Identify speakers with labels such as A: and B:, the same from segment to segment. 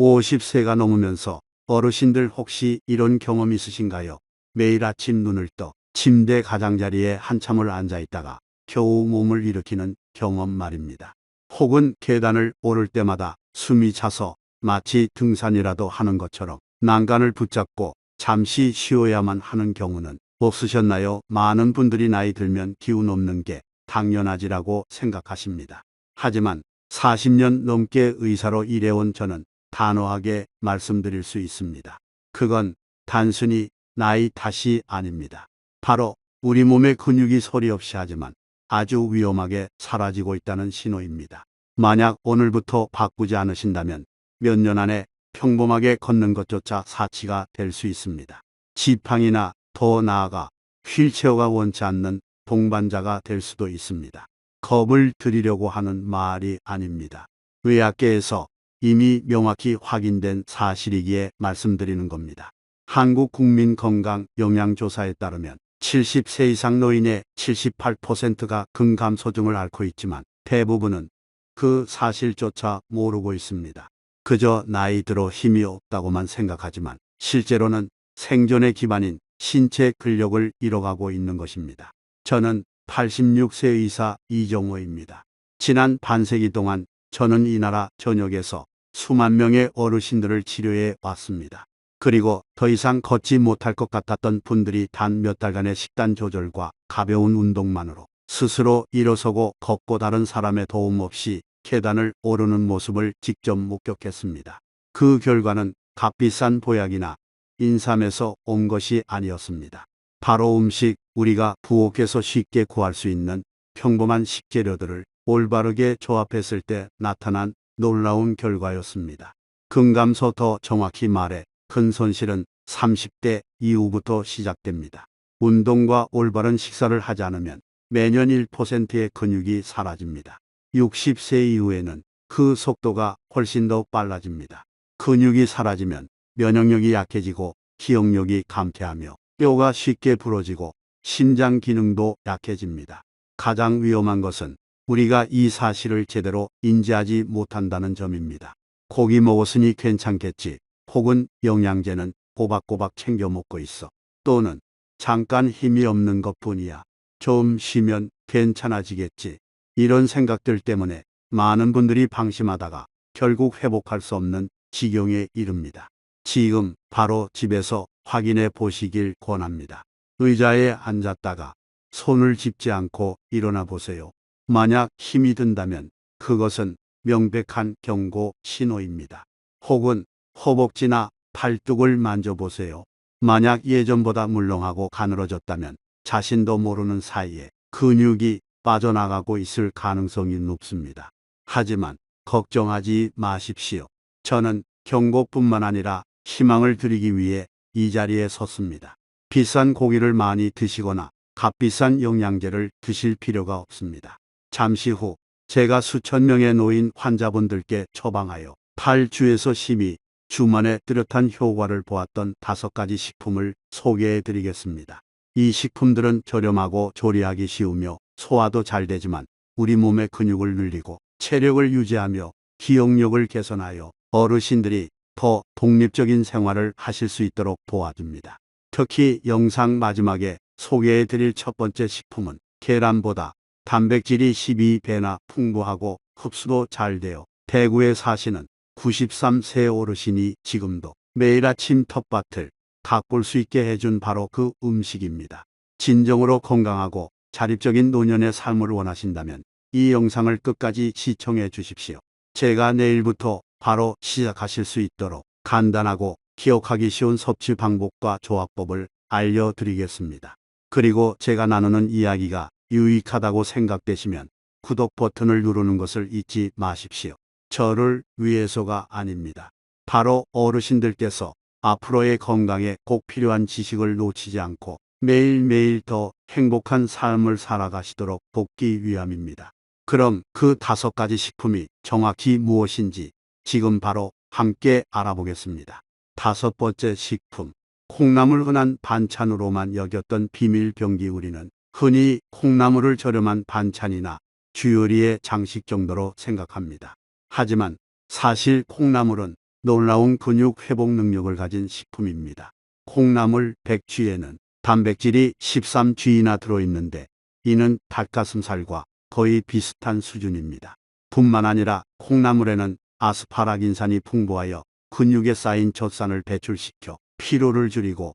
A: 50세가 넘으면서 어르신들 혹시 이런 경험 있으신가요? 매일 아침 눈을 떠 침대 가장자리에 한참을 앉아 있다가 겨우 몸을 일으키는 경험 말입니다. 혹은 계단을 오를 때마다 숨이 차서 마치 등산이라도 하는 것처럼 난간을 붙잡고 잠시 쉬어야만 하는 경우는 없으셨나요? 많은 분들이 나이 들면 기운 없는 게 당연하지라고 생각하십니다. 하지만 40년 넘게 의사로 일해온 저는 단호하게 말씀드릴 수 있습니다. 그건 단순히 나이 탓이 아닙니다. 바로 우리 몸의 근육이 소리 없이 하지만 아주 위험하게 사라지고 있다는 신호입니다. 만약 오늘부터 바꾸지 않으신다면 몇 년 안에 평범하게 걷는 것조차 사치가 될 수 있습니다. 지팡이나 더 나아가 휠체어가 원치 않는 동반자가 될 수도 있습니다. 겁을 드리려고 하는 말이 아닙니다. 의학계에서 이미 명확히 확인된 사실이기에 말씀드리는 겁니다. 한국국민건강영양조사에 따르면 70세 이상 노인의 78%가 근감소증을 앓고 있지만 대부분은 그 사실조차 모르고 있습니다. 그저 나이 들어 힘이 없다고만 생각하지만 실제로는 생존의 기반인 신체 근력을 잃어가고 있는 것입니다. 저는 86세 의사 이정호입니다. 지난 반세기 동안 저는 이 나라 전역에서 수만 명의 어르신들을 치료해 왔습니다. 그리고 더 이상 걷지 못할 것 같았던 분들이 단 몇 달간의 식단 조절과 가벼운 운동만으로 스스로 일어서고 걷고 다른 사람의 도움 없이 계단을 오르는 모습을 직접 목격했습니다. 그 결과는 값비싼 보약이나 인삼에서 온 것이 아니었습니다. 바로 음식, 우리가 부엌에서 쉽게 구할 수 있는 평범한 식재료들을 올바르게 조합했을 때 나타난 놀라운 결과였습니다. 근감소, 더 정확히 말해 큰 손실은 30대 이후부터 시작됩니다. 운동과 올바른 식사를 하지 않으면 매년 1%의 근육이 사라집니다. 60세 이후에는 그 속도가 훨씬 더 빨라집니다. 근육이 사라지면 면역력이 약해지고 기억력이 감퇴하며 뼈가 쉽게 부러지고 심장 기능도 약해집니다. 가장 위험한 것은 우리가 이 사실을 제대로 인지하지 못한다는 점입니다. 고기 먹었으니 괜찮겠지, 혹은 영양제는 꼬박꼬박 챙겨 먹고 있어, 또는 잠깐 힘이 없는 것뿐이야, 좀 쉬면 괜찮아지겠지, 이런 생각들 때문에 많은 분들이 방심하다가 결국 회복할 수 없는 지경에 이릅니다. 지금 바로 집에서 확인해 보시길 권합니다. 의자에 앉았다가 손을 짚지 않고 일어나 보세요. 만약 힘이 든다면 그것은 명백한 경고 신호입니다. 혹은 허벅지나 팔뚝을 만져보세요. 만약 예전보다 물렁하고 가늘어졌다면 자신도 모르는 사이에 근육이 빠져나가고 있을 가능성이 높습니다. 하지만 걱정하지 마십시오. 저는 경고뿐만 아니라 희망을 드리기 위해 이 자리에 섰습니다. 비싼 고기를 많이 드시거나 값비싼 영양제를 드실 필요가 없습니다. 잠시 후 제가 수천 명의 노인 환자분들께 처방하여 8주에서 12주 만에 뚜렷한 효과를 보았던 5가지 식품을 소개해 드리겠습니다. 이 식품들은 저렴하고 조리하기 쉬우며 소화도 잘 되지만 우리 몸의 근육을 늘리고 체력을 유지하며 기억력을 개선하여 어르신들이 더 독립적인 생활을 하실 수 있도록 도와줍니다. 특히 영상 마지막에 소개해 드릴 첫 번째 식품은 계란보다 단백질이 12배나 풍부하고 흡수도 잘 되어 대구에 사시는 93세 어르신이 지금도 매일 아침 텃밭을 가꿀 수 있게 해준 바로 그 음식입니다. 진정으로 건강하고 자립적인 노년의 삶을 원하신다면 이 영상을 끝까지 시청해 주십시오. 제가 내일부터 바로 시작하실 수 있도록 간단하고 기억하기 쉬운 섭취 방법과 조합법을 알려드리겠습니다. 그리고 제가 나누는 이야기가 유익하다고 생각되시면 구독 버튼을 누르는 것을 잊지 마십시오. 저를 위해서가 아닙니다. 바로 어르신들께서 앞으로의 건강에 꼭 필요한 지식을 놓치지 않고 매일매일 더 행복한 삶을 살아가시도록 돕기 위함입니다. 그럼 그 5가지 식품이 정확히 무엇인지 지금 바로 함께 알아보겠습니다. 5번째 식품. 콩나물. 흔한 반찬으로만 여겼던 비밀 병기. 우리는 흔히 콩나물을 저렴한 반찬이나 주요리의 장식 정도로 생각합니다. 하지만 사실 콩나물은 놀라운 근육 회복 능력을 가진 식품입니다. 콩나물 100g에는 단백질이 13g나 들어있는데 이는 닭가슴살과 거의 비슷한 수준입니다. 뿐만 아니라 콩나물에는 아스파라긴산이 풍부하여 근육에 쌓인 젖산을 배출시켜 피로를 줄이고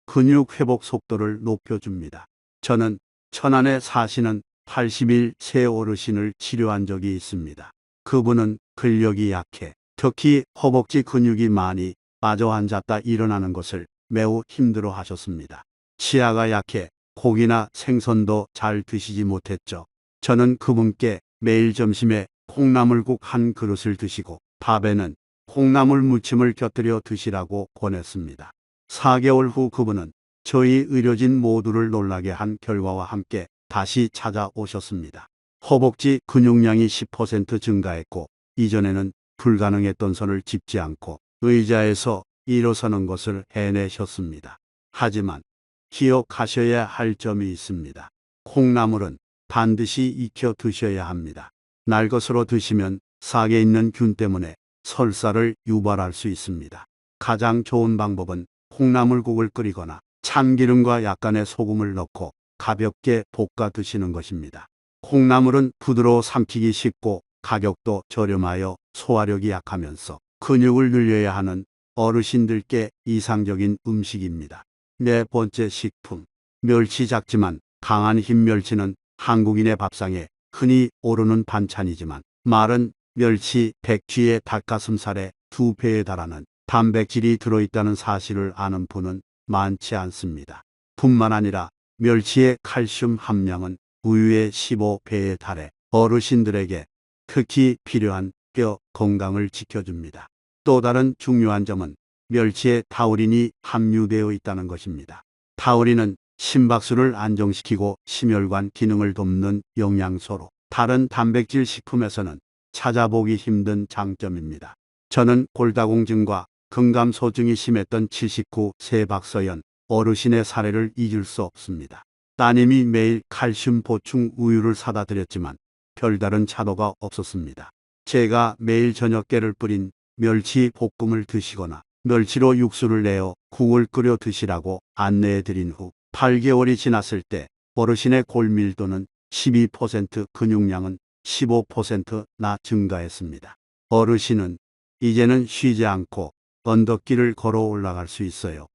A: 근육 회복 속도를 높여줍니다. 저는 천안에 사시는 81세 어르신을 치료한 적이 있습니다. 그분은 근력이 약해 특히 허벅지 근육이 많이 빠져 앉았다 일어나는 것을 매우 힘들어 하셨습니다. 치아가 약해 고기나 생선도 잘 드시지 못했죠. 저는 그분께 매일 점심에 콩나물국 한 그릇을 드시고 밥에는 콩나물 무침을 곁들여 드시라고 권했습니다. 4개월 후 그분은 저희 의료진 모두를 놀라게 한 결과와 함께 다시 찾아오셨습니다. 허벅지 근육량이 10% 증가했고 이전에는 불가능했던 선을 짚지 않고 의자에서 일어서는 것을 해내셨습니다. 하지만 기억하셔야 할 점이 있습니다. 콩나물은 반드시 익혀 드셔야 합니다. 날것으로 드시면 sak에 있는 균 때문에 설사를 유발할 수 있습니다. 가장 좋은 방법은 콩나물국을 끓이거나 참기름과 약간의 소금을 넣고 가볍게 볶아 드시는 것입니다. 콩나물은 부드러워 삼키기 쉽고 가격도 저렴하여 소화력이 약하면서 근육을 늘려야 하는 어르신들께 이상적인 음식입니다. 네 번째 식품. 멸치 작지만 강한 흰 멸치는 한국인의 밥상에 흔히 오르는 반찬이지만 마른 멸치 100g의 닭가슴살에 2배에 달하는 단백질이 들어있다는 사실을 아는 분은 많지 않습니다. 뿐만 아니라 멸치의 칼슘 함량은 우유의 15배에 달해 어르신들에게 특히 필요한 뼈 건강을 지켜줍니다. 또 다른 중요한 점은 멸치에 타우린이 함유되어 있다는 것입니다. 타우린은 심박수를 안정시키고 심혈관 기능을 돕는 영양소로 다른 단백질 식품에서는 찾아보기 힘든 장점입니다. 저는 골다공증과 근감소증이 심했던 79세 박서연 어르신의 사례를 잊을 수 없습니다. 따님이 매일 칼슘 보충 우유를 사다 드렸지만 별다른 차도가 없었습니다. 제가 매일 저녁 깨를 뿌린 멸치 볶음을 드시거나 멸치로 육수를 내어 국을 끓여 드시라고 안내해 드린 후 8개월이 지났을 때 어르신의 골밀도는 12%, 근육량은 15%나 증가했습니다. 어르신은 이제는 쉬지 않고 언덕길을 걸어 올라갈 수 있어요.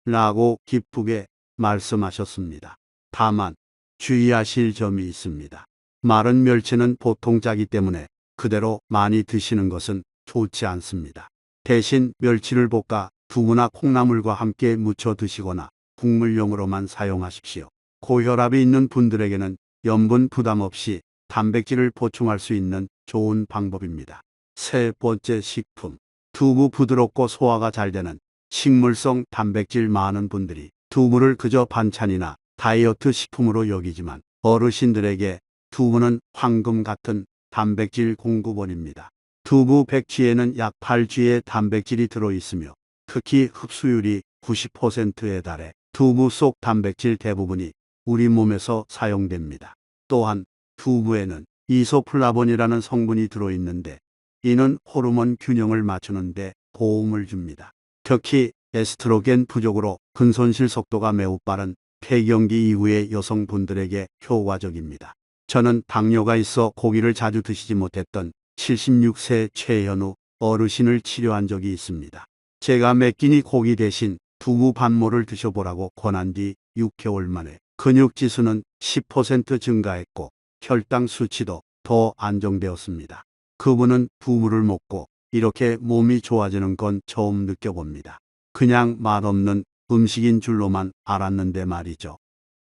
A: 라고 기쁘게 말씀하셨습니다. 다만 주의하실 점이 있습니다. 마른 멸치는 보통 짜기 때문에 그대로 많이 드시는 것은 좋지 않습니다. 대신 멸치를 볶아 두부나 콩나물과 함께 무쳐 드시거나 국물용으로만 사용하십시오. 고혈압이 있는 분들에게는 염분 부담 없이 단백질을 보충할 수 있는 좋은 방법입니다. 세 번째 식품. 두부 부드럽고 소화가 잘 되는 식물성 단백질 많은 분들이 두부를 그저 반찬이나 다이어트 식품으로 여기지만 어르신들에게 두부는 황금 같은 단백질 공급원입니다. 두부 100g에는 약 8g의 단백질이 들어있으며 특히 흡수율이 90%에 달해 두부 속 단백질 대부분이 우리 몸에서 사용됩니다. 또한 두부에는 이소플라본이라는 성분이 들어있는데 이는 호르몬 균형을 맞추는 데 도움을 줍니다. 특히 에스트로겐 부족으로 근손실 속도가 매우 빠른 폐경기 이후의 여성분들에게 효과적입니다. 저는 당뇨가 있어 고기를 자주 드시지 못했던 76세 최현우 어르신을 치료한 적이 있습니다. 제가 매 끼니 고기 대신 두부 반모를 드셔보라고 권한 뒤 6개월 만에 근육지수는 10% 증가했고 혈당 수치도 더 안정되었습니다. 그분은 두부를 먹고 이렇게 몸이 좋아지는 건 처음 느껴봅니다. 그냥 맛없는 음식인 줄로만 알았는데 말이죠.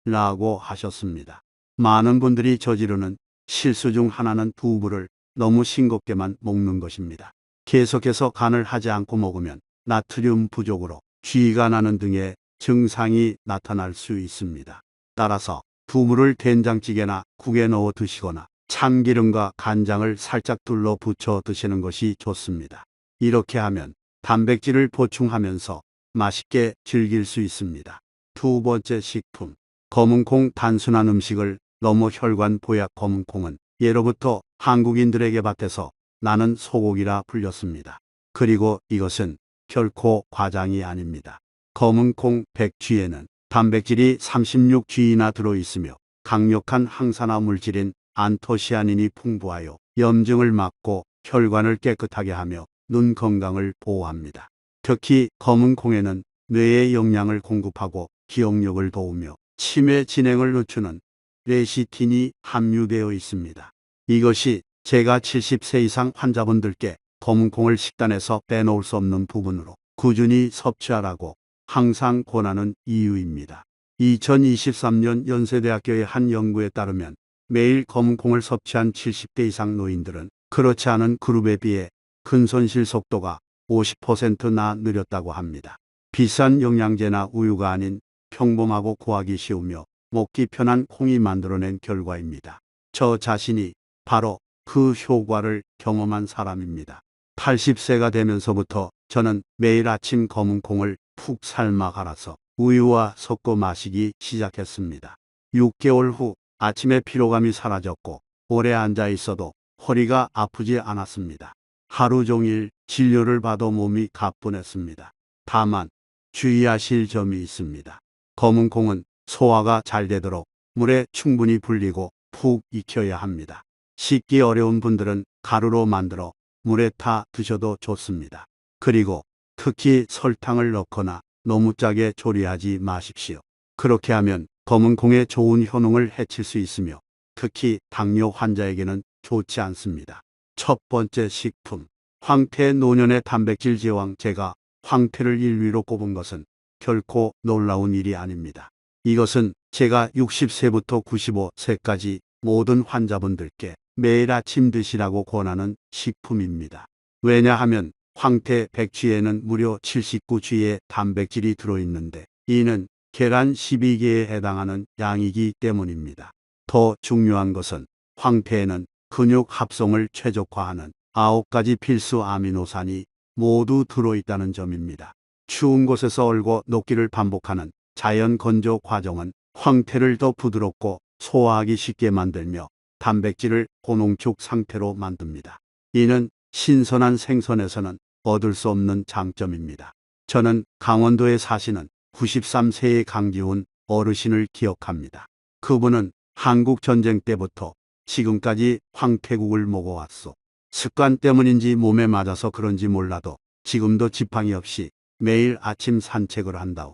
A: 라고 하셨습니다. 많은 분들이 저지르는 실수 중 하나는 두부를 너무 싱겁게만 먹는 것입니다. 계속해서 간을 하지 않고 먹으면 나트륨 부족으로 쥐가 나는 등의 증상이 나타날 수 있습니다. 따라서 두부를 된장찌개나 국에 넣어 드시거나 참기름과 간장을 살짝 둘러 부쳐 드시는 것이 좋습니다. 이렇게 하면 단백질을 보충하면서 맛있게 즐길 수 있습니다. 두 번째 식품. 검은콩. 단순한 음식을 너무 혈관 보약. 검은콩은 예로부터 한국인들에게 밭에서 나는 소고기라 불렸습니다. 그리고 이것은 결코 과장이 아닙니다. 검은콩 100G에는 단백질이 36G나 들어있으며 강력한 항산화 물질인 안토시아닌이 풍부하여 염증을 막고 혈관을 깨끗하게 하며 눈 건강을 보호합니다. 특히 검은콩에는 뇌에 영양을 공급하고 기억력을 도우며 치매 진행을 늦추는 레시틴이 함유되어 있습니다. 이것이 제가 70세 이상 환자분들께 검은콩을 식단에서 빼놓을 수 없는 부분으로 꾸준히 섭취하라고 항상 권하는 이유입니다. 2023년 연세대학교의 한 연구에 따르면 매일 검은콩을 섭취한 70대 이상 노인들은 그렇지 않은 그룹에 비해 근손실 속도가 50%나 느렸다고 합니다. 비싼 영양제나 우유가 아닌 평범하고 구하기 쉬우며 먹기 편한 콩이 만들어낸 결과입니다. 저 자신이 바로 그 효과를 경험한 사람입니다. 80세가 되면서부터 저는 매일 아침 검은콩을 푹 삶아 갈아서 우유와 섞어 마시기 시작했습니다. 6개월 후 아침에 피로감이 사라졌고 오래 앉아 있어도 허리가 아프지 않았습니다. 하루 종일 진료를 받아 몸이 가뿐했습니다. 다만 주의하실 점이 있습니다. 검은콩은 소화가 잘 되도록 물에 충분히 불리고 푹 익혀야 합니다. 씻기 어려운 분들은 가루로 만들어 물에 타 드셔도 좋습니다. 그리고 특히 설탕을 넣거나 너무 짜게 조리하지 마십시오. 그렇게 하면 검은콩의 좋은 효능을 해칠 수 있으며 특히 당뇨 환자에게는 좋지 않습니다. 첫 번째 식품, 황태 노년의 단백질 제왕. 제가 황태를 1위로 꼽은 것은 결코 놀라운 일이 아닙니다. 이것은 제가 60세부터 95세까지 모든 환자분들께 매일 아침 드시라고 권하는 식품입니다. 왜냐하면 황태 100G에는 무려 79G의 단백질이 들어있는데 이는 계란 12개에 해당하는 양이기 때문입니다. 더 중요한 것은 황태에는 근육 합성을 최적화하는 9가지 필수 아미노산이 모두 들어있다는 점입니다. 추운 곳에서 얼고 녹기를 반복하는 자연 건조 과정은 황태를 더 부드럽고 소화하기 쉽게 만들며 단백질을 고농축 상태로 만듭니다. 이는 신선한 생선에서는 얻을 수 없는 장점입니다. 저는 강원도에 사시는 93세의 강기훈 어르신을 기억합니다. 그분은 한국 전쟁 때부터 지금까지 황태국을 먹어왔소. 습관 때문인지 몸에 맞아서 그런지 몰라도 지금도 지팡이 없이 매일 아침 산책을 한다오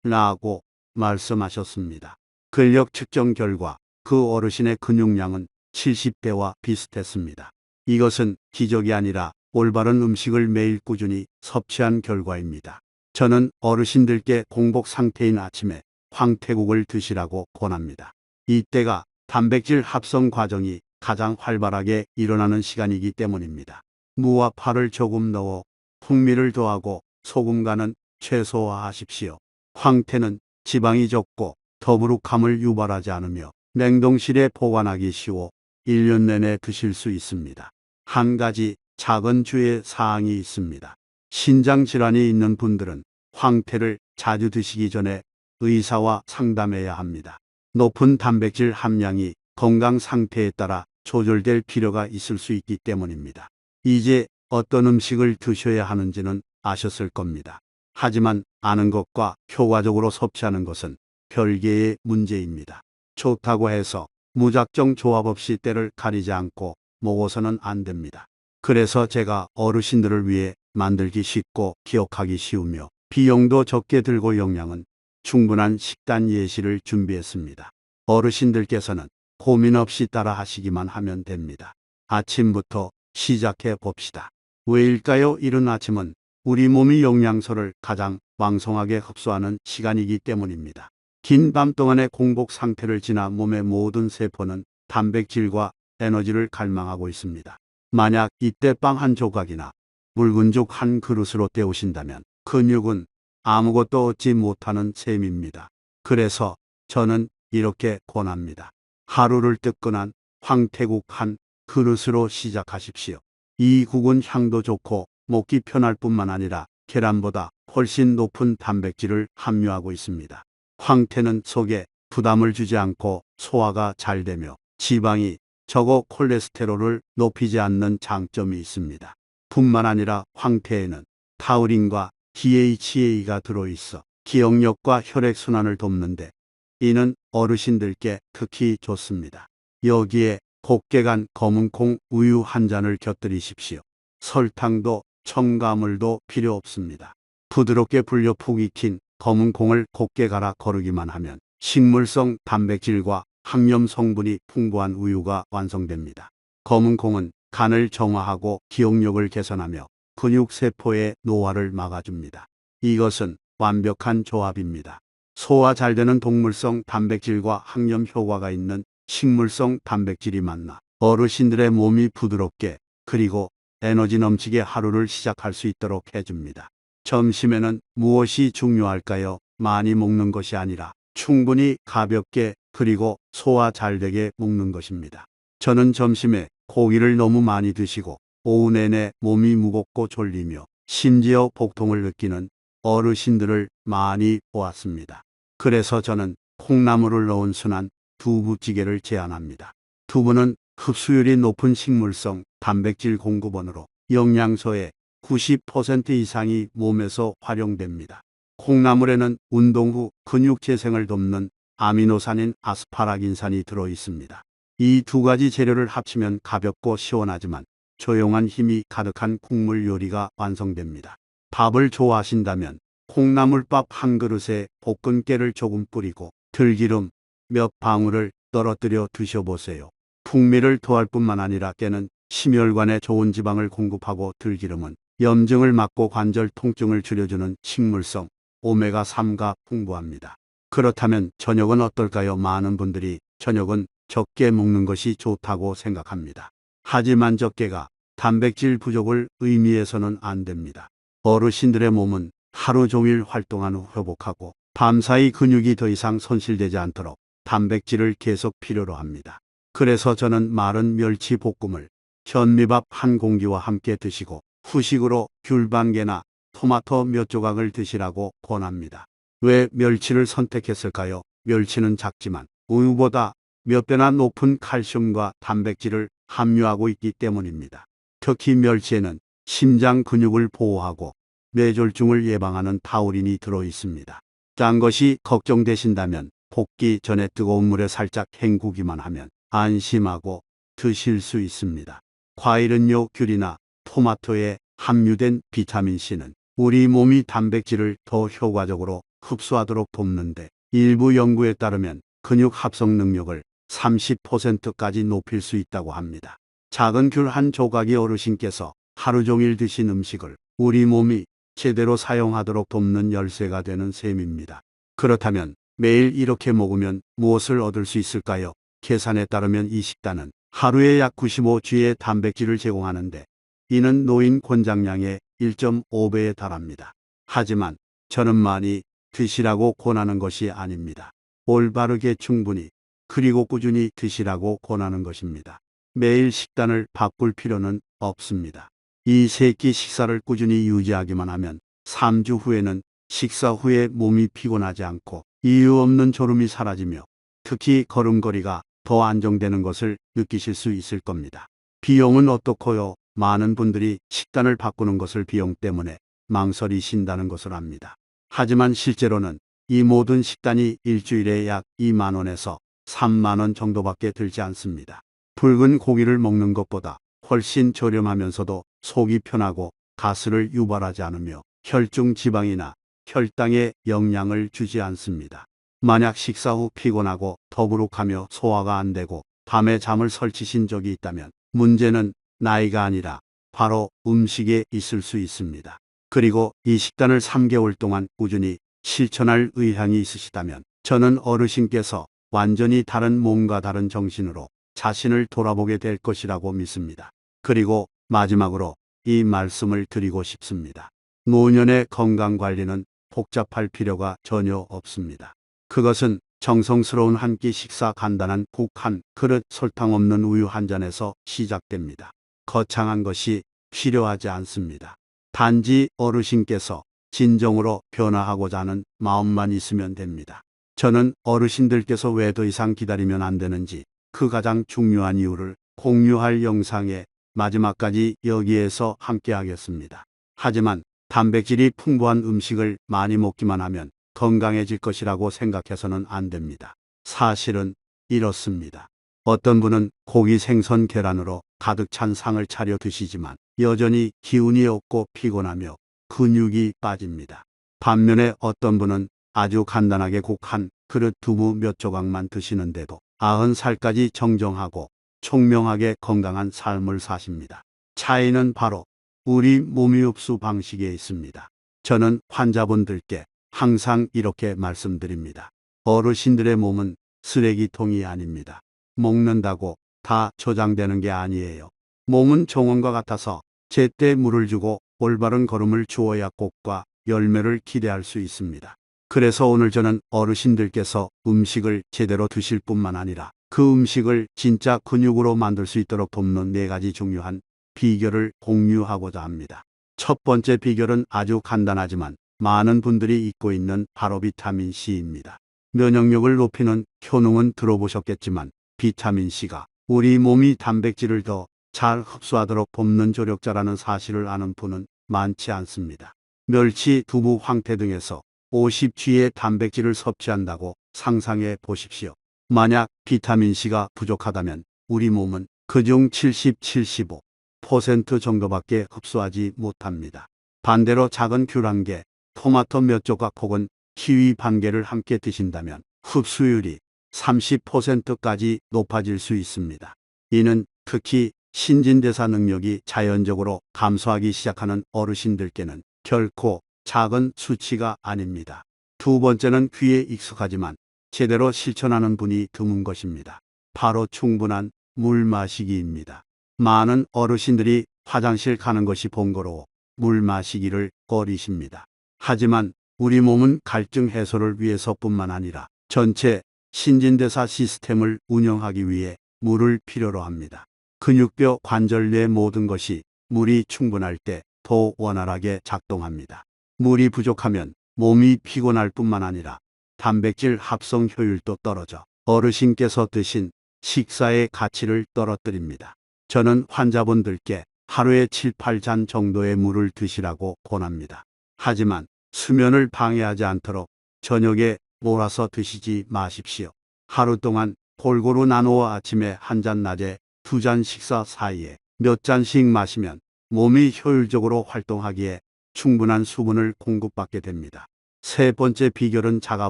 A: 라고 말씀하셨습니다. 근력 측정 결과 그 어르신의 근육량은 70대와 비슷했습니다. 이것은 기적이 아니라 올바른 음식을 매일 꾸준히 섭취한 결과입니다. 저는 어르신들께 공복 상태인 아침에 황태국을 드시라고 권합니다. 이때가 단백질 합성 과정이 가장 활발하게 일어나는 시간이기 때문입니다. 무와 파를 조금 넣어 풍미를 더하고 소금간은 최소화하십시오. 황태는 지방이 적고 더부룩함을 유발하지 않으며 냉동실에 보관하기 쉬워 1년 내내 드실 수 있습니다. 한 가지 작은 주의 사항이 있습니다. 신장 질환이 있는 분들은 황태를 자주 드시기 전에 의사와 상담해야 합니다. 높은 단백질 함량이 건강 상태에 따라 조절될 필요가 있을 수 있기 때문입니다. 이제 어떤 음식을 드셔야 하는지는 아셨을 겁니다. 하지만 아는 것과 효과적으로 섭취하는 것은 별개의 문제입니다. 좋다고 해서 무작정 조합 없이 때를 가리지 않고 먹어서는 안 됩니다. 그래서 제가 어르신들을 위해 만들기 쉽고 기억하기 쉬우며 비용도 적게 들고 영양은 충분한 식단 예시를 준비했습니다. 어르신들께서는 고민 없이 따라 하시기만 하면 됩니다. 아침부터 시작해 봅시다. 왜일까요? 이른 아침은 우리 몸이 영양소를 가장 왕성하게 흡수하는 시간이기 때문입니다. 긴 밤 동안의 공복 상태를 지나 몸의 모든 세포는 단백질과 에너지를 갈망하고 있습니다. 만약 이때 빵 한 조각이나 묽은 죽 한 그릇으로 때우신다면 근육은 아무것도 얻지 못하는 셈입니다. 그래서 저는 이렇게 권합니다. 하루를 뜨끈한 황태국 한 그릇으로 시작하십시오. 이 국은 향도 좋고 먹기 편할 뿐만 아니라 계란보다 훨씬 높은 단백질을 함유하고 있습니다. 황태는 속에 부담을 주지 않고 소화가 잘 되며 지방이 적어 콜레스테롤을 높이지 않는 장점이 있습니다. 뿐만 아니라 황태에는 타우린과 DHA가 들어있어 기억력과 혈액순환을 돕는데 이는 어르신들께 특히 좋습니다. 여기에 곱게 간 검은콩 우유 한 잔을 곁들이십시오. 설탕도 첨가물도 필요 없습니다. 부드럽게 불려 푹 익힌 검은콩을 곱게 갈아 거르기만 하면 식물성 단백질과 항염 성분이 풍부한 우유가 완성됩니다. 검은콩은 간을 정화하고 기억력을 개선하며 근육세포의 노화를 막아줍니다. 이것은 완벽한 조합입니다. 소화 잘 되는 동물성 단백질과 항염 효과가 있는 식물성 단백질이 만나 어르신들의 몸이 부드럽게 그리고 에너지 넘치게 하루를 시작할 수 있도록 해줍니다. 점심에는 무엇이 중요할까요? 많이 먹는 것이 아니라 충분히 가볍게 그리고 소화 잘 되게 먹는 것입니다. 저는 점심에 고기를 너무 많이 드시고 오후 내내 몸이 무겁고 졸리며 심지어 복통을 느끼는 어르신들을 많이 보았습니다. 그래서 저는 콩나물을 넣은 순한 두부찌개를 제안합니다. 두부는 흡수율이 높은 식물성 단백질 공급원으로 영양소의 90% 이상이 몸에서 활용됩니다. 콩나물에는 운동 후 근육 재생을 돕는 아미노산인 아스파라긴산이 들어 있습니다. 이 두 가지 재료를 합치면 가볍고 시원하지만 조용한 힘이 가득한 국물 요리가 완성됩니다. 밥을 좋아하신다면 콩나물밥 한 그릇에 볶은 깨를 조금 뿌리고 들기름 몇 방울을 떨어뜨려 드셔보세요. 풍미를 더할 뿐만 아니라 깨는 심혈관에 좋은 지방을 공급하고 들기름은 염증을 막고 관절 통증을 줄여주는 식물성 오메가3가 풍부합니다. 그렇다면 저녁은 어떨까요? 많은 분들이 저녁은 적게 먹는 것이 좋다고 생각합니다. 하지만 적게가 단백질 부족을 의미해서는 안 됩니다. 어르신들의 몸은 하루 종일 활동한 후 회복하고 밤사이 근육이 더 이상 손실되지 않도록 단백질을 계속 필요로 합니다. 그래서 저는 마른 멸치 볶음을 현미밥 한 공기와 함께 드시고 후식으로 귤 반 개나 토마토 몇 조각을 드시라고 권합니다. 왜 멸치를 선택했을까요? 멸치는 작지만 우유보다 몇 배나 높은 칼슘과 단백질을 함유하고 있기 때문입니다. 특히 멸치에는 심장 근육을 보호하고 뇌졸중을 예방하는 타우린이 들어 있습니다. 짠 것이 걱정되신다면 볶기 전에 뜨거운 물에 살짝 헹구기만 하면 안심하고 드실 수 있습니다. 과일은요, 귤이나 토마토에 함유된 비타민C는 우리 몸이 단백질을 더 효과적으로 흡수하도록 돕는데 일부 연구에 따르면 근육 합성 능력을 30%까지 높일 수 있다고 합니다. 작은 귤 한 조각이 어르신께서 하루 종일 드신 음식을 우리 몸이 제대로 사용하도록 돕는 열쇠가 되는 셈입니다. 그렇다면 매일 이렇게 먹으면 무엇을 얻을 수 있을까요? 계산에 따르면 이 식단은 하루에 약 95g의 단백질을 제공하는데 이는 노인 권장량의 1.5배에 달합니다. 하지만 저는 많이 드시라고 권하는 것이 아닙니다. 올바르게 충분히 그리고 꾸준히 드시라고 권하는 것입니다. 매일 식단을 바꿀 필요는 없습니다. 이 세 끼 식사를 꾸준히 유지하기만 하면 3주 후에는 식사 후에 몸이 피곤하지 않고 이유 없는 졸음이 사라지며 특히 걸음걸이가 더 안정되는 것을 느끼실 수 있을 겁니다. 비용은 어떻고요? 많은 분들이 식단을 바꾸는 것을 비용 때문에 망설이신다는 것을 압니다. 하지만 실제로는 이 모든 식단이 일주일에 약 2만 원에서 3만 원 정도밖에 들지 않습니다. 붉은 고기를 먹는 것보다 훨씬 저렴하면서도 속이 편하고 가스를 유발하지 않으며 혈중 지방이나 혈당에 영향을 주지 않습니다. 만약 식사 후 피곤하고 더부룩하며 소화가 안 되고 밤에 잠을 설치신 적이 있다면 문제는 나이가 아니라 바로 음식에 있을 수 있습니다. 그리고 이 식단을 3개월 동안 꾸준히 실천할 의향이 있으시다면 저는 어르신께서 완전히 다른 몸과 다른 정신으로 자신을 돌아보게 될 것이라고 믿습니다. 그리고 마지막으로 이 말씀을 드리고 싶습니다. 노년의 건강관리는 복잡할 필요가 전혀 없습니다. 그것은 정성스러운 한 끼 식사, 간단한 국 한 그릇, 설탕 없는 우유 한 잔에서 시작됩니다. 거창한 것이 필요하지 않습니다. 단지 어르신께서 진정으로 변화하고자 하는 마음만 있으면 됩니다. 저는 어르신들께서 왜 더 이상 기다리면 안 되는지 그 가장 중요한 이유를 공유할 영상에 마지막까지 여기에서 함께 하겠습니다. 하지만 단백질이 풍부한 음식을 많이 먹기만 하면 건강해질 것이라고 생각해서는 안 됩니다. 사실은 이렇습니다. 어떤 분은 고기, 생선, 계란으로 가득 찬 상을 차려 드시지만 여전히 기운이 없고 피곤하며 근육이 빠집니다. 반면에 어떤 분은 아주 간단하게 국 한 그릇 두부 몇 조각만 드시는데도 90살까지 정정하고 총명하게 건강한 삶을 사십니다. 차이는 바로 우리 몸의 흡수 방식에 있습니다. 저는 환자분들께 항상 이렇게 말씀드립니다. 어르신들의 몸은 쓰레기통이 아닙니다. 먹는다고 다 저장되는 게 아니에요. 몸은 정원과 같아서 제때 물을 주고 올바른 걸음을 주어야 꽃과 열매를 기대할 수 있습니다. 그래서 오늘 저는 어르신들께서 음식을 제대로 드실 뿐만 아니라 그 음식을 진짜 근육으로 만들 수 있도록 돕는 4가지 중요한 비결을 공유하고자 합니다. 첫 번째 비결은 아주 간단하지만 많은 분들이 잊고 있는 바로 비타민 C입니다. 면역력을 높이는 효능은 들어보셨겠지만 비타민 C가 우리 몸이 단백질을 더 잘 흡수하도록 돕는 조력자라는 사실을 아는 분은 많지 않습니다. 멸치, 두부, 황태 등에서 50g의 단백질을 섭취한다고 상상해 보십시오. 만약 비타민 C가 부족하다면 우리 몸은 그중 70, 75% 정도밖에 흡수하지 못합니다. 반대로 작은 귤 한 개, 토마토 몇 조각 혹은 키위 반 개를 함께 드신다면 흡수율이 30%까지 높아질 수 있습니다. 이는 특히 신진대사 능력이 자연적으로 감소하기 시작하는 어르신들께는 결코 작은 수치가 아닙니다. 두 번째는 귀에 익숙하지만 제대로 실천하는 분이 드문 것입니다. 바로 충분한 물 마시기입니다. 많은 어르신들이 화장실 가는 것이 번거로워 물 마시기를 꺼리십니다. 하지만 우리 몸은 갈증 해소를 위해서뿐만 아니라 전체 신진대사 시스템을 운영하기 위해 물을 필요로 합니다. 근육뼈, 관절 내 모든 것이 물이 충분할 때 더 원활하게 작동합니다. 물이 부족하면 몸이 피곤할 뿐만 아니라 단백질 합성 효율도 떨어져 어르신께서 드신 식사의 가치를 떨어뜨립니다. 저는 환자분들께 하루에 7, 8잔 정도의 물을 드시라고 권합니다. 하지만 수면을 방해하지 않도록 저녁에 몰아서 드시지 마십시오. 하루 동안 골고루 나누어 아침에 1잔, 낮에 2잔 식사 사이에 몇 잔씩 마시면 몸이 효율적으로 활동하기에 충분한 수분을 공급받게 됩니다. 세 번째 비결은 작아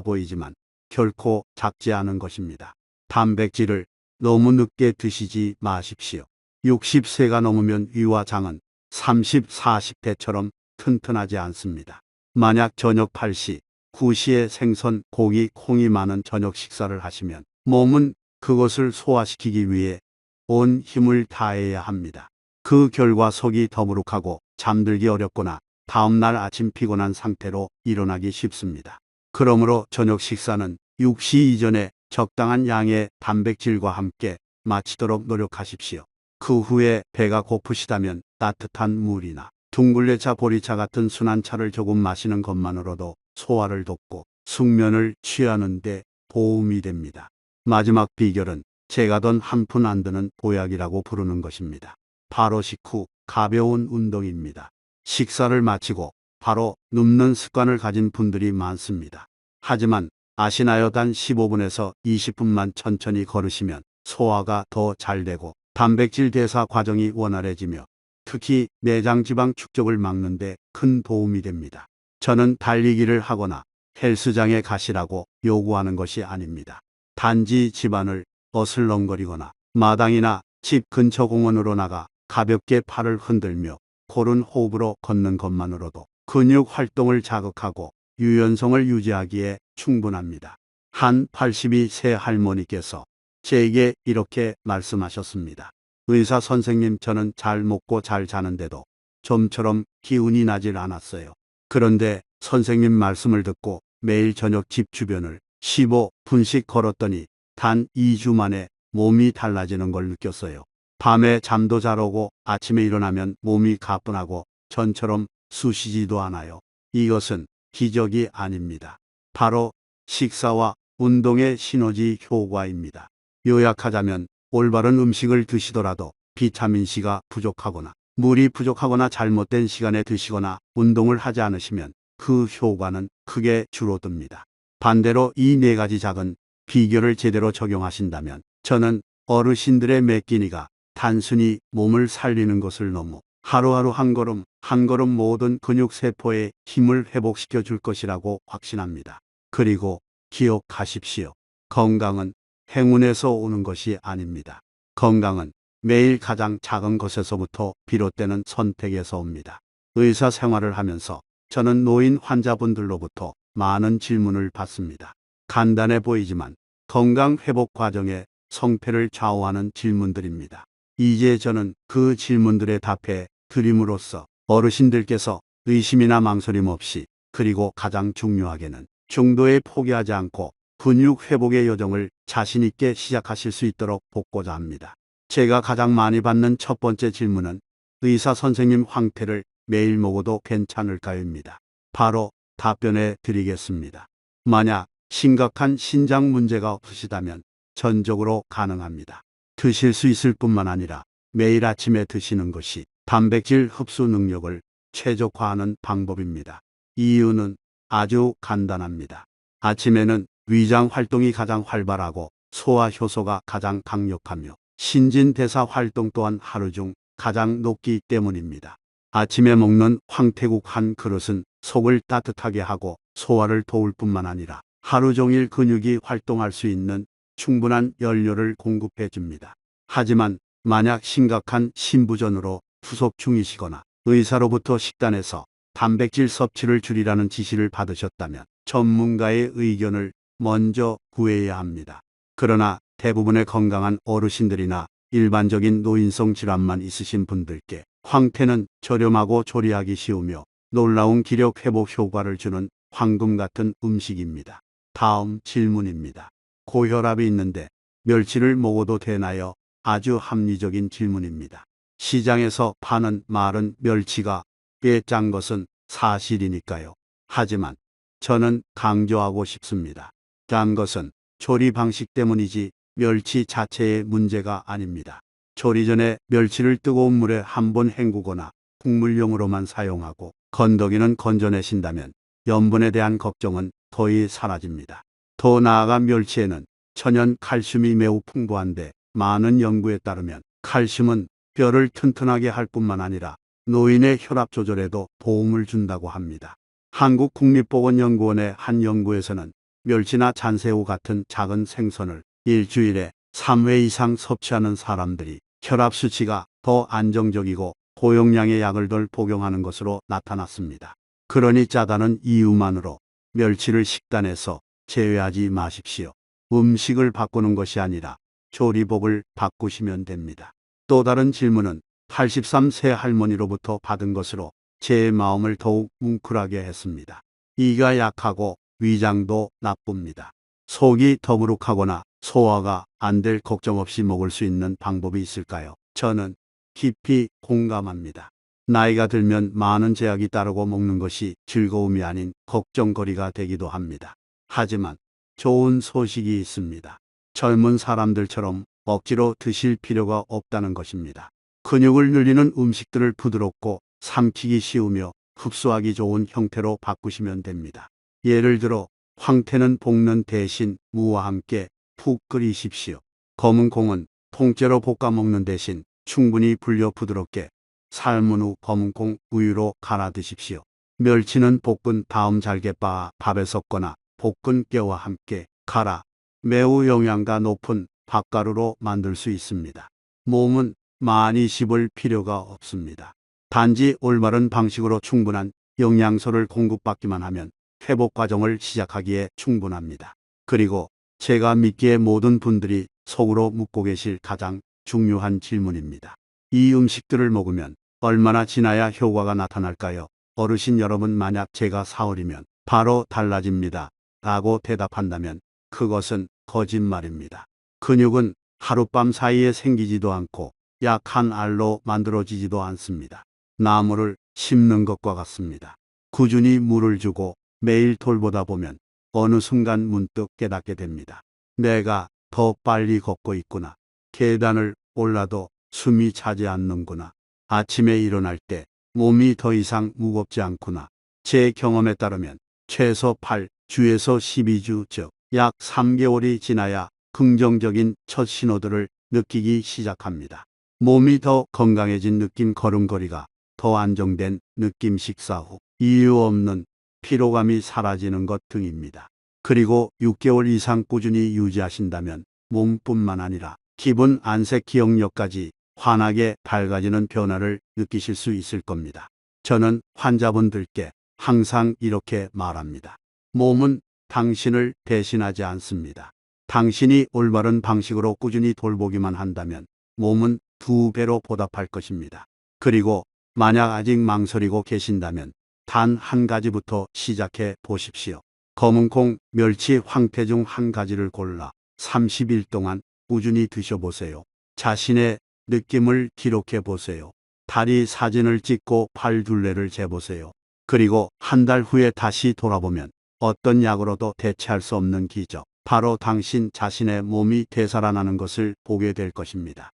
A: 보이지만 결코 작지 않은 것입니다. 단백질을 너무 늦게 드시지 마십시오. 60세가 넘으면 위와 장은 30, 40대처럼 튼튼하지 않습니다. 만약 저녁 8시, 9시에 생선, 고기, 콩이 많은 저녁 식사를 하시면 몸은 그것을 소화시키기 위해 온 힘을 다해야 합니다. 그 결과 속이 더부룩하고 잠들기 어렵거나 다음날 아침 피곤한 상태로 일어나기 쉽습니다. 그러므로 저녁 식사는 6시 이전에 적당한 양의 단백질과 함께 마치도록 노력하십시오. 그 후에 배가 고프시다면 따뜻한 물이나 둥글레차, 보리차 같은 순한 차를 조금 마시는 것만으로도 소화를 돕고 숙면을 취하는 데 도움이 됩니다. 마지막 비결은 제가 돈 한 푼 안 드는 보약이라고 부르는 것입니다. 바로 식후 가벼운 운동입니다. 식사를 마치고 바로 눕는 습관을 가진 분들이 많습니다. 하지만 아시나요? 단 15분에서 20분만 천천히 걸으시면 소화가 더 잘 되고 단백질 대사 과정이 원활해지며 특히 내장 지방 축적을 막는 데 큰 도움이 됩니다. 저는 달리기를 하거나 헬스장에 가시라고 요구하는 것이 아닙니다. 단지 집안을 어슬렁거리거나 마당이나 집 근처 공원으로 나가 가볍게 팔을 흔들며 고른 호흡으로 걷는 것만으로도 근육 활동을 자극하고 유연성을 유지하기에 충분합니다. 한 82세 할머니께서 제게 이렇게 말씀하셨습니다. 의사 선생님, 저는 잘 먹고 잘 자는데도 좀처럼 기운이 나질 않았어요. 그런데 선생님 말씀을 듣고 매일 저녁 집 주변을 15분씩 걸었더니 단 2주 만에 몸이 달라지는 걸 느꼈어요. 밤에 잠도 잘 오고 아침에 일어나면 몸이 가뿐하고 전처럼 쑤시지도 않아요. 이것은 기적이 아닙니다. 바로 식사와 운동의 시너지 효과입니다. 요약하자면 올바른 음식을 드시더라도 비타민C가 부족하거나 물이 부족하거나 잘못된 시간에 드시거나 운동을 하지 않으시면 그 효과는 크게 줄어듭니다. 반대로 이 네 가지 작은 비결을 제대로 적용하신다면 저는 어르신들의 매 끼니가 단순히 몸을 살리는 것을 넘어 하루하루 한 걸음 한 걸음 모든 근육세포의 힘을 회복시켜 줄 것이라고 확신합니다. 그리고 기억하십시오. 건강은 행운에서 오는 것이 아닙니다. 건강은 매일 가장 작은 것에서부터 비롯되는 선택에서 옵니다. 의사 생활을 하면서 저는 노인 환자분들로부터 많은 질문을 받습니다. 간단해 보이지만 건강 회복 과정의 성패를 좌우하는 질문들입니다. 이제 저는 그 질문들에 답해 드림으로써 어르신들께서 의심이나 망설임 없이, 그리고 가장 중요하게는 중도에 포기하지 않고 근육 회복의 여정을 자신 있게 시작하실 수 있도록 돕고자 합니다. 제가 가장 많이 받는 첫 번째 질문은 의사 선생님, 황태를 매일 먹어도 괜찮을까요?입니다. 바로 답변해 드리겠습니다. 만약 심각한 신장 문제가 없으시다면 전적으로 가능합니다. 드실 수 있을 뿐만 아니라 매일 아침에 드시는 것이 단백질 흡수 능력을 최적화하는 방법입니다. 이유는 아주 간단합니다. 아침에는 위장 활동이 가장 활발하고 소화 효소가 가장 강력하며 신진대사 활동 또한 하루 중 가장 높기 때문입니다. 아침에 먹는 황태국 한 그릇은 속을 따뜻하게 하고 소화를 도울 뿐만 아니라 하루 종일 근육이 활동할 수 있는 충분한 연료를 공급해 줍니다. 하지만 만약 심각한 신부전으로 투석 중이시거나 의사로부터 식단에서 단백질 섭취를 줄이라는 지시를 받으셨다면 전문가의 의견을 먼저 구해야 합니다. 그러나 대부분의 건강한 어르신들이나 일반적인 노인성 질환만 있으신 분들께 황태는 저렴하고 조리하기 쉬우며 놀라운 기력 회복 효과를 주는 황금 같은 음식입니다. 다음 질문입니다. 고혈압이 있는데 멸치를 먹어도 되나요? 아주 합리적인 질문입니다. 시장에서 파는 마른 멸치가 꽤 짠 것은 사실이니까요. 하지만 저는 강조하고 싶습니다. 짠 것은 조리 방식 때문이지 멸치 자체의 문제가 아닙니다. 조리 전에 멸치를 뜨거운 물에 한번 헹구거나 국물용으로만 사용하고 건더기는 건져내신다면 염분에 대한 걱정은 거의 사라집니다. 더 나아가 멸치에는 천연 칼슘이 매우 풍부한데 많은 연구에 따르면 칼슘은 뼈를 튼튼하게 할 뿐만 아니라 노인의 혈압 조절에도 도움을 준다고 합니다. 한국국립보건연구원의 한 연구에서는 멸치나 잔새우 같은 작은 생선을 일주일에 3회 이상 섭취하는 사람들이 혈압 수치가 더 안정적이고 고용량의 약을 덜 복용하는 것으로 나타났습니다. 그러니 짜다는 이유만으로 멸치를 식단에서 제외하지 마십시오. 음식을 바꾸는 것이 아니라 조리법을 바꾸시면 됩니다. 또 다른 질문은 83세 할머니로부터 받은 것으로 제 마음을 더욱 뭉클하게 했습니다. 이가 약하고 위장도 나쁩니다. 속이 더부룩하거나 소화가 안 될 걱정 없이 먹을 수 있는 방법이 있을까요? 저는 깊이 공감합니다. 나이가 들면 많은 제약이 따르고 먹는 것이 즐거움이 아닌 걱정거리가 되기도 합니다. 하지만 좋은 소식이 있습니다. 젊은 사람들처럼 억지로 드실 필요가 없다는 것입니다. 근육을 늘리는 음식들을 부드럽고 삼키기 쉬우며 흡수하기 좋은 형태로 바꾸시면 됩니다. 예를 들어 황태는 볶는 대신 무와 함께 푹 끓이십시오. 검은 콩은 통째로 볶아 먹는 대신 충분히 불려 부드럽게 삶은 후 검은 콩 우유로 갈아 드십시오. 멸치는 볶은 다음 잘게 빻아 밥에 섞거나 볶은 깨와 함께 갈아 매우 영양가 높은 밥가루로 만들 수 있습니다. 몸은 많이 씹을 필요가 없습니다. 단지 올바른 방식으로 충분한 영양소를 공급받기만 하면 회복 과정을 시작하기에 충분합니다. 그리고 제가 믿기에 모든 분들이 속으로 묻고 계실 가장 중요한 질문입니다. 이 음식들을 먹으면 얼마나 지나야 효과가 나타날까요? 어르신 여러분, 만약 제가 4월이면 바로 달라집니다 라고 대답한다면 그것은 거짓말입니다. 근육은 하룻밤 사이에 생기지도 않고 약 한 알로 만들어지지도 않습니다. 나무를 심는 것과 같습니다. 꾸준히 물을 주고 매일 돌보다 보면 어느 순간 문득 깨닫게 됩니다. 내가 더 빨리 걷고 있구나. 계단을 올라도 숨이 차지 않는구나. 아침에 일어날 때 몸이 더 이상 무겁지 않구나. 제 경험에 따르면 최소 8주에서 12주, 즉 약 3개월이 지나야 긍정적인 첫 신호들을 느끼기 시작합니다. 몸이 더 건강해진 느낌, 걸음걸이가 더 안정된 느낌, 식사 후 이유 없는 피로감이 사라지는 것 등입니다. 그리고 6개월 이상 꾸준히 유지하신다면 몸뿐만 아니라 기분, 안색, 기억력까지 환하게 밝아지는 변화를 느끼실 수 있을 겁니다. 저는 환자분들께 항상 이렇게 말합니다. 몸은 당신을 대신하지 않습니다. 당신이 올바른 방식으로 꾸준히 돌보기만 한다면 몸은 2배로 보답할 것입니다. 그리고 만약 아직 망설이고 계신다면 단 한 가지부터 시작해 보십시오. 검은콩, 멸치, 황태 중 한 가지를 골라 30일 동안 꾸준히 드셔보세요. 자신의 느낌을 기록해 보세요. 다리 사진을 찍고 팔 둘레를 재보세요. 그리고 한 달 후에 다시 돌아보면 어떤 약으로도 대체할 수 없는 기적, 바로 당신 자신의 몸이 되살아나는 것을 보게 될 것입니다.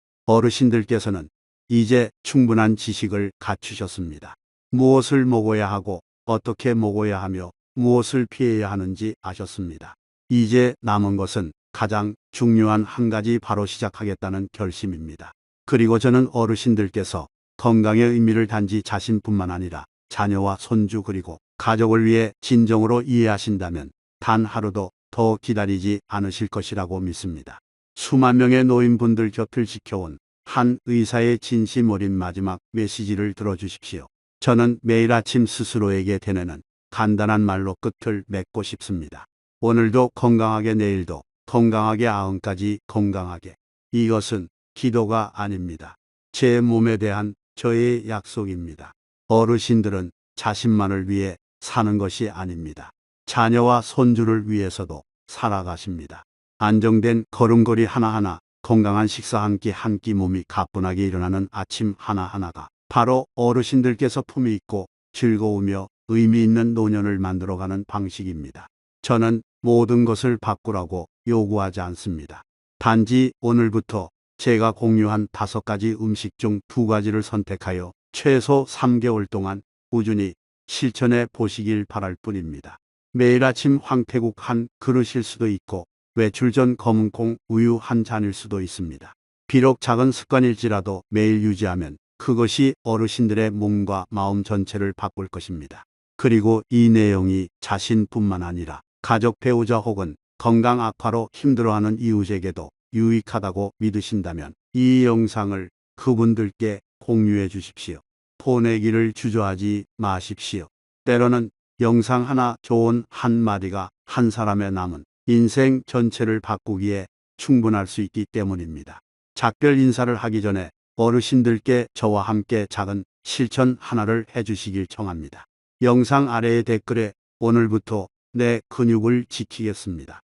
A: 어르신들께서는 이제 충분한 지식을 갖추셨습니다. 무엇을 먹어야 하고 어떻게 먹어야 하며 무엇을 피해야 하는지 아셨습니다. 이제 남은 것은 가장 중요한 한 가지, 바로 시작하겠다는 결심입니다. 그리고 저는 어르신들께서 건강의 의미를 단지 자신뿐만 아니라 자녀와 손주 그리고 가족을 위해 진정으로 이해하신다면 단 하루도 더 기다리지 않으실 것이라고 믿습니다. 수만 명의 노인분들 곁을 지켜온 한 의사의 진심 어린 마지막 메시지를 들어주십시오. 저는 매일 아침 스스로에게 되뇌는 간단한 말로 끝을 맺고 싶습니다. 오늘도 건강하게, 내일도 건강하게, 아흔까지 건강하게. 이것은 기도가 아닙니다. 제 몸에 대한 저의 약속입니다. 어르신들은 자신만을 위해 사는 것이 아닙니다. 자녀와 손주를 위해서도 살아가십니다. 안정된 걸음걸이 하나하나, 건강한 식사 한 끼 한 끼, 몸이 가뿐하게 일어나는 아침 하나하나가 바로 어르신들께서 품위 있고 즐거우며 의미 있는 노년을 만들어가는 방식입니다. 저는 모든 것을 바꾸라고 요구하지 않습니다. 단지 오늘부터 제가 공유한 5가지 음식 중 2가지를 선택하여 최소 3개월 동안 꾸준히 실천해 보시길 바랄 뿐입니다. 매일 아침 황태국 한 그릇일 수도 있고 외출 전 검은콩 우유 한 잔일 수도 있습니다. 비록 작은 습관일지라도 매일 유지하면 그것이 어르신들의 몸과 마음 전체를 바꿀 것입니다. 그리고 이 내용이 자신뿐만 아니라 가족, 배우자 혹은 건강 악화로 힘들어하는 이웃에게도 유익하다고 믿으신다면 이 영상을 그분들께 공유해 주십시오. 보내기를 주저하지 마십시오. 때로는 영상 하나, 좋은 한마디가 한 사람의 남은 인생 전체를 바꾸기에 충분할 수 있기 때문입니다. 작별 인사를 하기 전에 어르신들께 저와 함께 작은 실천 하나를 해주시길 청합니다. 영상 아래의 댓글에 오늘부터 내 근육을 지키겠습니다.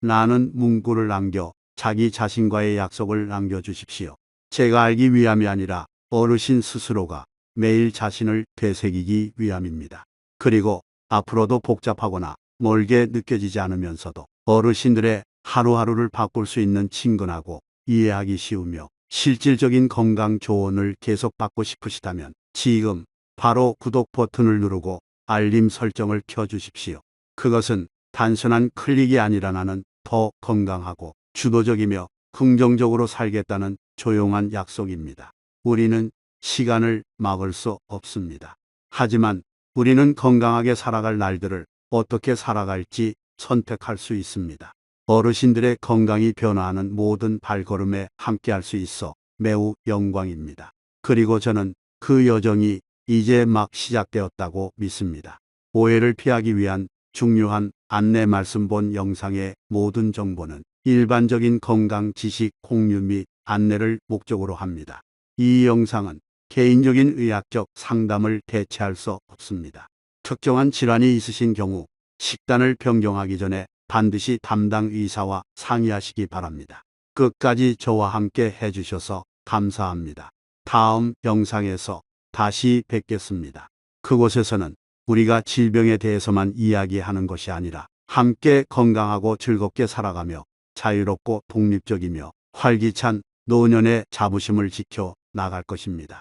A: 나는 문구를 남겨 자기 자신과의 약속을 남겨주십시오. 제가 알기 위함이 아니라 어르신 스스로가 매일 자신을 되새기기 위함입니다. 그리고 앞으로도 복잡하거나 멀게 느껴지지 않으면서도 어르신들의 하루하루를 바꿀 수 있는 친근하고 이해하기 쉬우며 실질적인 건강 조언을 계속 받고 싶으시다면 지금 바로 구독 버튼을 누르고 알림 설정을 켜주십시오. 그것은 단순한 클릭이 아니라 나는 더 건강하고 주도적이며 긍정적으로 살겠다는 조용한 약속입니다. 우리는 시간을 막을 수 없습니다. 하지만 우리는 건강하게 살아갈 날들을 어떻게 살아갈지 선택할 수 있습니다. 어르신들의 건강이 변화하는 모든 발걸음에 함께할 수 있어 매우 영광입니다. 그리고 저는 그 여정이 이제 막 시작되었다고 믿습니다. 오해를 피하기 위한 중요한 안내 말씀, 본 영상의 모든 정보는 일반적인 건강 지식 공유 및 안내를 목적으로 합니다. 이 영상은 개인적인 의학적 상담을 대체할 수 없습니다. 특정한 질환이 있으신 경우 식단을 변경하기 전에 반드시 담당 의사와 상의하시기 바랍니다. 끝까지 저와 함께 해주셔서 감사합니다. 다음 영상에서 다시 뵙겠습니다. 그곳에서는 우리가 질병에 대해서만 이야기하는 것이 아니라 함께 건강하고 즐겁게 살아가며 자유롭고 독립적이며 활기찬 노년의 자부심을 지켜 나갈 것입니다.